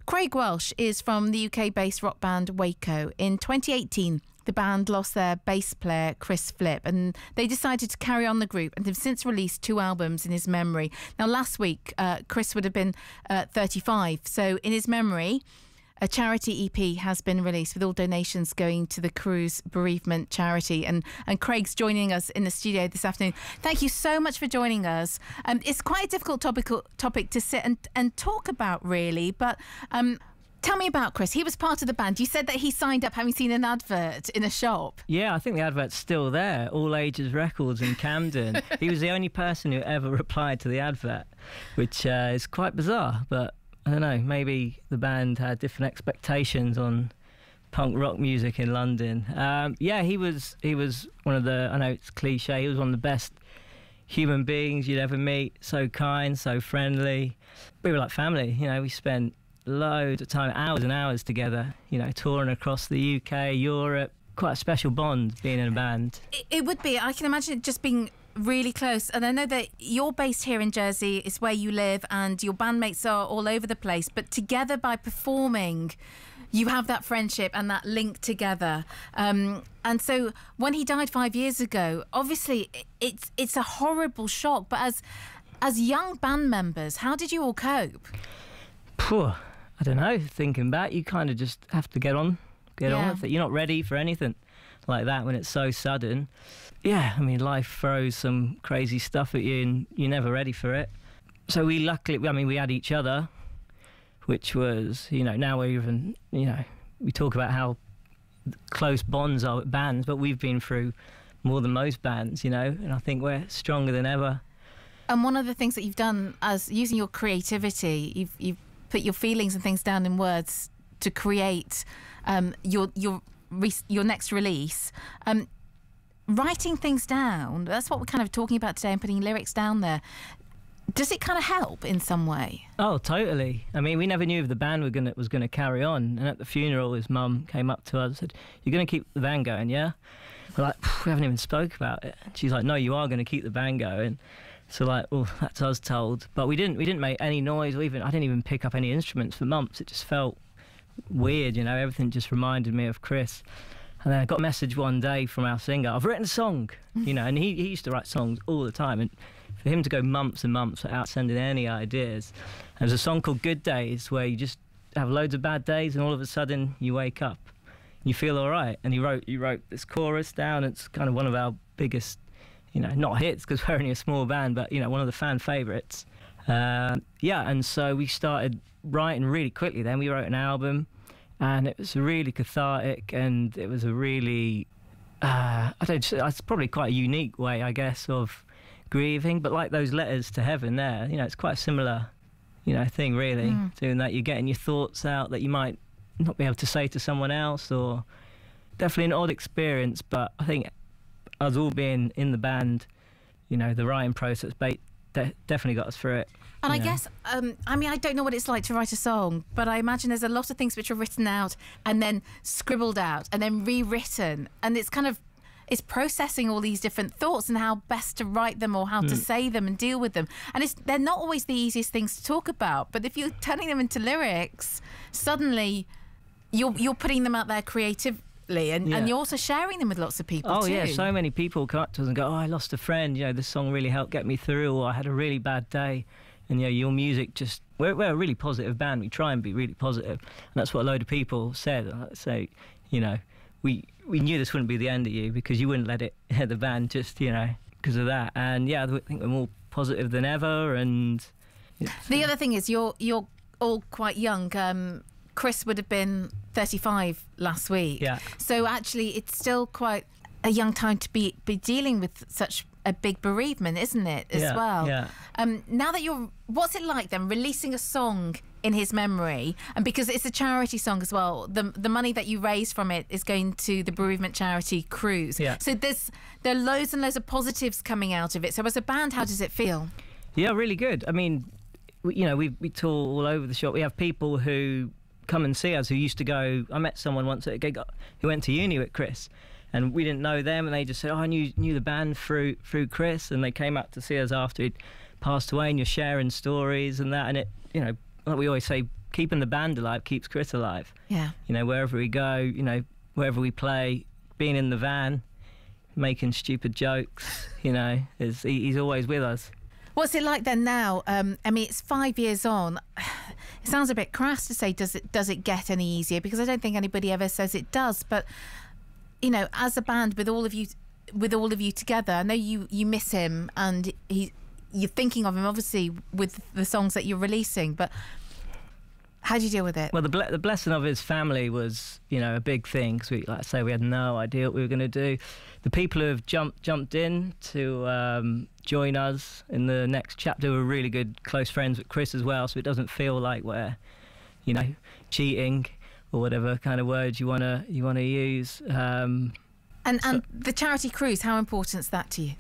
Craig Welsh is from the UK-based rock band Waco. In 2018, the band lost their bass player, Chris Flip, and they decided to carry on the group and have since released 2 albums in his memory. Now, last week, Chris would have been 35. So in his memory, a charity EP has been released with all donations going to the Cruse Bereavement Charity. And Craig's joining us in the studio this afternoon. Thank you so much for joining us. It's quite a difficult topic to sit and talk about, really. But tell me about Chris. He was part of the band. You said that he signed up having seen an advert in a shop. Yeah, I think the advert's still there. All Ages Records in Camden. He was the only person who ever replied to the advert, which is quite bizarre, but I don't know, maybe the band had different expectations on punk rock music in London. Yeah, he was one of the, I know it's cliche, he was one of the best human beings you'd ever meet. So kind, so friendly. We were like family, you know, we spent loads of time, hours and hours together, you know, touring across the UK, Europe. Quite a special bond being in a band. It would be. I can imagine it just being really close. And I know that you're based here in Jersey, it's where you live, and your bandmates are all over the place, but together by performing you have that friendship and that link together. And so when he died 5 years ago, obviously it's a horrible shock, but as young band members, how did you all cope? I don't know, thinking back, you kind of just have to get on with it. You're not ready for anything like that when it's so sudden. Yeah, I mean, life throws some crazy stuff at you and you're never ready for it. So we luckily, I mean, we had each other, which was, you know, now we're even, you know, we talk about how close bonds are with bands, but we've been through more than most bands, you know, and I think we're stronger than ever. And one of the things that you've done as using your creativity, you've put your feelings and things down in words to create your next release. Writing things down, that's what we're kind of talking about today, and putting lyrics down there. Does it kind of help in some way? Oh, totally. I mean, we never knew if the band was going to carry on. And at the funeral, his mum came up to us and said, "You're going to keep the band going, yeah?" We're like, "We haven't even spoke about it." And she's like, "No, you are going to keep the band going." So like, well, that's us told. But we didn't make any noise. I didn't even pick up any instruments for months. It just felt weird, you know. Everything just reminded me of Chris. And then I got a message one day from our singer, "I've written a song," you know, and he used to write songs all the time. And for him to go months and months without sending any ideas. There's a song called Good Days where you just have loads of bad days and all of a sudden you wake up. You feel all right. And he wrote this chorus down. It's kind of one of our biggest, you know, not hits because we're only a small band, but, you know, one of the fan favourites. Yeah, and so we started writing really quickly then. We wrote an album and it was really cathartic and it was a really, it's probably quite a unique way, I guess, of grieving, but like those letters to heaven there, you know, it's quite a similar, you know, thing really, doing that. You're getting your thoughts out that you might not be able to say to someone else, or definitely an odd experience, but I think us all being in the band, you know, the writing process definitely got us through it. And I guess, I mean, I don't know what it's like to write a song, but I imagine there's a lot of things which are written out and then scribbled out and then rewritten, and it's kind of, it's processing all these different thoughts and how best to write them or how to say them and deal with them. And they're not always the easiest things to talk about, but if you're turning them into lyrics, suddenly you're putting them out there creatively and you're also sharing them with lots of people too. Yeah, so many people come up to us and go, "Oh, I lost a friend, you know, this song really helped get me through," or "I had a really bad day." And, you know, your music just, we're a really positive band. We try and be really positive. And that's what a load of people said. So, you know, we knew this wouldn't be the end of you because you wouldn't let it hit the band just, you know, because of that. And yeah, I think we're more positive than ever. And the other thing is you're all quite young. Chris would have been 35 last week. Yeah. So actually it's still quite a young time to be dealing with such a big bereavement, isn't it, as well? Yeah. Now that what's it like then, releasing a song in his memory, and because it's a charity song as well, the money that you raise from it is going to the bereavement charity Cruse. Yeah. So there are loads and loads of positives coming out of it. So as a band, how does it feel? Yeah, really good. I mean, you know, we tour all over the shop. We have people who come and see us who used to go. I met someone once at a gig who went to uni with Chris, and we didn't know them, and they just said, "Oh, I knew the band through Chris," and they came up to see us after he'd passed away, and you're sharing stories and that, and it, you know, like we always say, keeping the band alive keeps Chris alive. Yeah. You know, wherever we go, you know, wherever we play, being in the van, making stupid jokes, you know, he's always with us. What's it like then now? I mean, it's 5 years on. It sounds a bit crass to say, does it get any easier? Because I don't think anybody ever says it does. But, you know, as a band with all of you together, I know you miss him, and you're thinking of him obviously with the songs that you're releasing. But how do you deal with it? Well, the blessing of his family was, you know, a big thing, because like I say, we had no idea what we were going to do. The people who have jumped in to join us in the next chapter were really good, close friends with Chris as well, so it doesn't feel like we're, you know, cheating or whatever kind of words you wanna use. And the charity cruise, how important is that to you?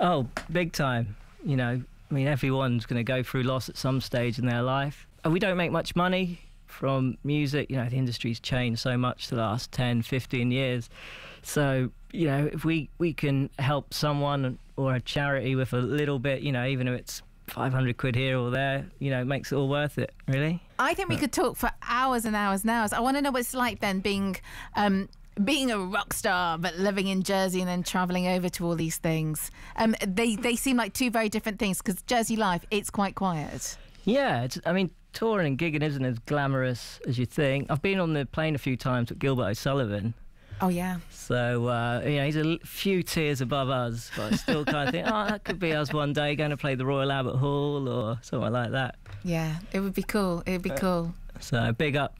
Oh, big time. You know, I mean, everyone's going to go through loss at some stage in their life. We don't make much money from music. You know, the industry's changed so much the last 10, 15 years. So, you know, if we can help someone or a charity with a little bit, you know, even if it's 500 quid here or there, you know, it makes it all worth it, really. I think we could talk for hours and hours and hours. I want to know what it's like then being a rock star but living in Jersey and then travelling over to all these things. They seem like two very different things, because Jersey life, it's quite quiet. Yeah, I mean, touring and gigging isn't as glamorous as you think. I've been on the plane a few times with Gilbert O'Sullivan. Oh, yeah. So, you know, he's a few tiers above us, but I still kind of think, oh, that could be us one day going to play the Royal Albert Hall or something like that. Yeah, it would be cool. It would be cool. So, big up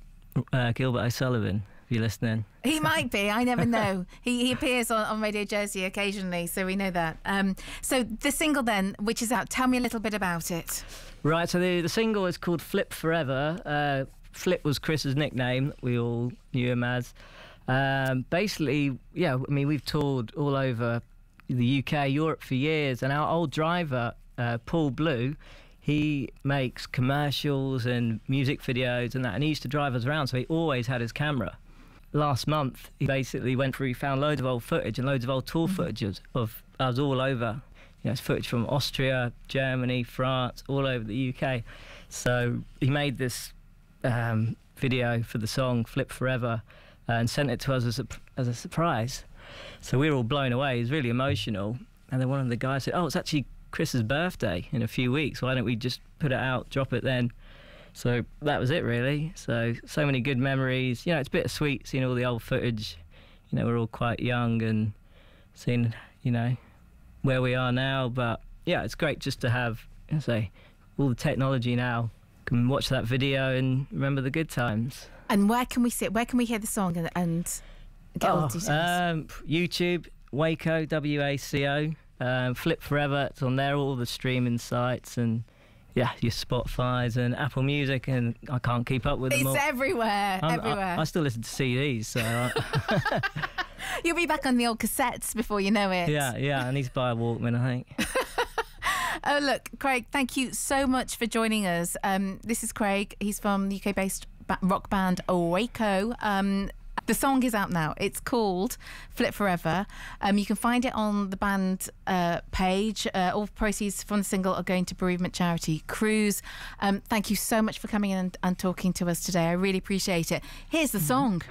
Gilbert O'Sullivan, if you're listening. He might be. I never know. He appears on Radio Jersey occasionally, so we know that. So the single then, which is out, tell me a little bit about it. Right, so the single is called Flip Forever. Flip was Chris's nickname. We all knew him as. Basically, yeah, I mean, we've toured all over the UK, Europe for years, and our old driver, Paul Blue, he makes commercials and music videos and that, and he used to drive us around, so he always had his camera. Last month, he basically went through, he found loads of old footage and loads of old tour footage of us all over. You know, it's footage from Austria, Germany, France, all over the UK. So he made this video for the song Flip Forever and sent it to us as a surprise. So we were all blown away. He was really emotional. And then one of the guys said, oh, it's actually Chris's birthday in a few weeks. Why don't we just put it out, drop it then? So that was it, really. So many good memories. You know, it's bittersweet seeing all the old footage. You know, we're all quite young and seeing, you know, where we are now. But yeah, it's great just to have, say, all the technology now. Can watch that video and remember the good times. And where can we see it? Where can we hear the song and get all the details? YouTube, Waco, WACO. Flip Forever, it's on there, all the streaming sites, and yeah, your Spotify's and Apple Music, and I can't keep up with them all. It's everywhere, everywhere. I still listen to CDs, so... You'll be back on the old cassettes before you know it. Yeah, I need to buy a Walkman, I think. Oh, look, Craig, thank you so much for joining us. This is Craig. He's from the UK-based rock band Waco. The song is out now. It's called Flip Forever. You can find it on the band page. All proceeds from the single are going to bereavement charity Cruse. Thank you so much for coming in and talking to us today. I really appreciate it. Here's the song.